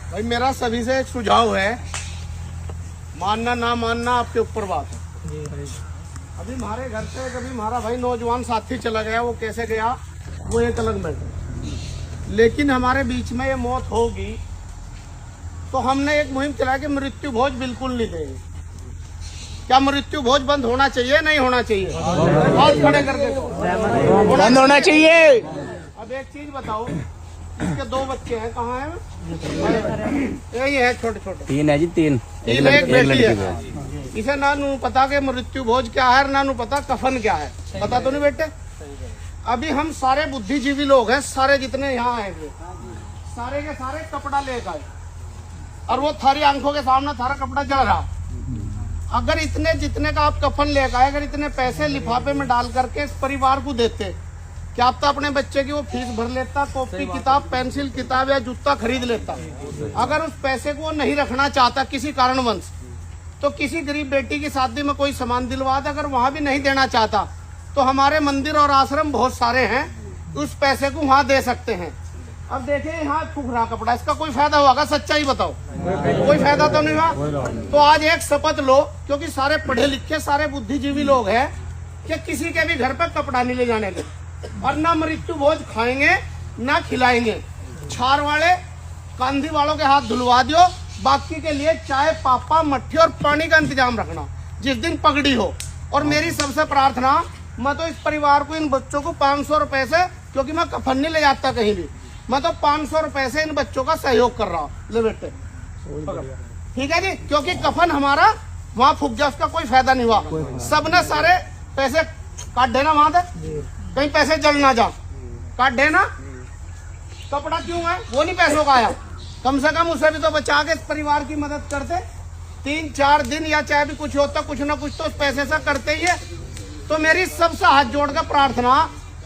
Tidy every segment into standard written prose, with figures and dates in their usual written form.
भाई मेरा सभी से एक सुझाव है, मानना ना मानना आपके ऊपर बात है। अभी हमारे घर से कभी हमारा भाई नौजवान साथी चला गया, वो कैसे गया वो एक अलग मैटर, लेकिन हमारे बीच में ये मौत होगी तो हमने एक मुहिम चला कि मृत्यु भोज बिल्कुल नहीं देंगे। क्या मृत्यु भोज बंद होना चाहिए नहीं होना चाहिए? हाथ खड़े करके बंद होना चाहिए। अब एक चीज बताओ, इसके 2 बच्चे हैं, कहाँ हैं? यही है, छोटे छोटे 3 है जी, 3 एक बेटी है। इसे ना नू पता के मृत्यु भोज क्या है, ना नू पता कफन क्या है, पता तो नहीं बेटे। अभी हम सारे बुद्धिजीवी लोग हैं, सारे जितने यहाँ आएंगे सारे के सारे कपड़ा लेकर आए और वो थारी आंखों के सामने थारा कपड़ा जल रहा। अगर इतने जितने का आप कफन लेकर आए, अगर इतने पैसे लिफाफे में डाल करके इस परिवार को देते, क्या आप तो अपने बच्चे की वो फीस भर लेता, कॉपी किताब पेंसिल किताब या जूता खरीद लेता। अगर उस पैसे को नहीं रखना चाहता किसी कारणवश, तो किसी गरीब बेटी की शादी में कोई सामान दिलवा दे। अगर वहां भी नहीं देना चाहता तो हमारे मंदिर और आश्रम बहुत सारे हैं, उस पैसे को वहां दे सकते हैं। अब देखिए यहाँ फूक रहा कपड़ा, इसका कोई फायदा हुआ? सच्चाई बताओ, कोई फायदा तो नहीं हुआ। तो आज एक शपथ लो, क्योंकि सारे पढ़े लिखे सारे बुद्धिजीवी लोग हैं, कि किसी के भी घर पे कपड़ा नहीं ले जाने दें और ना मृत्यु भोज खाएंगे ना खिलाएंगे। छार वाले कांधी वालों के हाथ धुलवा दियो, बाकी के लिए चाय पापा मट्ठी और पानी का इंतजाम रखना जिस दिन पगड़ी हो। और मेरी सबसे प्रार्थना, मैं तो इस परिवार को, इन बच्चों को 500 रुपए से, क्योंकि मैं कफन नहीं ले जाता कहीं भी, मैं तो 500 रुपए से इन बच्चों का सहयोग कर रहा हूँ। ले बेटे, ठीक है जी, क्योंकि कफन हमारा वहाँ फूक गया, उसका कोई फायदा नहीं हुआ। सबने सारे पैसे काट देना वहां से, कहीं पैसे जल ना जा, काट देना। कपड़ा क्यों है? वो नहीं पैसों का आया, कम से कम उसे भी तो बचा के इस परिवार की मदद करते। 3-4 दिन या चाहे भी कुछ होता, कुछ ना कुछ तो उस पैसे से करते ही है। तो मेरी सबसे हाथ जोड़कर प्रार्थना,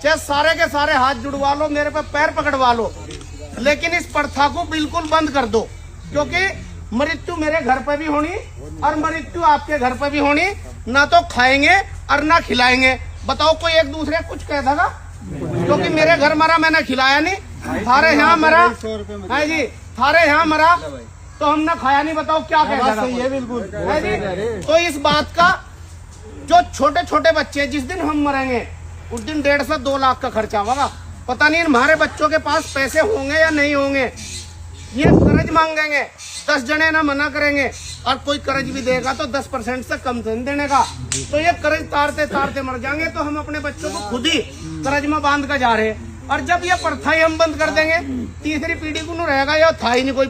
चाहे सारे के सारे हाथ जुड़वा लो, मेरे पे पैर पकड़वा लो, लेकिन इस प्रथा को बिल्कुल बंद कर दो। क्योंकि मृत्यु मेरे घर पे भी होनी और मृत्यु आपके घर पे भी होनी, ना तो खाएंगे और ना खिलाएंगे। बताओ कोई एक दूसरे कुछ कह देगा? क्योंकि मेरे घर मरा मैंने खिलाया नहीं, थारे यहाँ मरा है जी, थारे यहाँ मरा तो हमने खाया नहीं, बताओ क्या कह देगा? ये बिल्कुल है जी। तो इस बात का, जो छोटे छोटे बच्चे, जिस दिन हम मरेंगे उस दिन 1.5 से 2 लाख का खर्चा होगा। पता नहीं हमारे बच्चों के पास पैसे होंगे या नहीं होंगे। ये कर्ज मांगेंगे, 10 जने ना मना करेंगे, और कोई कर्ज भी देगा तो 10% से कम नहीं देने का। तो ये कर्ज तारते तारते मर जाएंगे। तो हम अपने बच्चों को खुद ही कर्ज में बांध कर जा रहे हैं। और जब ये प्रथा ही हम बंद कर देंगे, तीसरी पीढ़ी को नहीं रहेगा, या था ही नहीं कोई।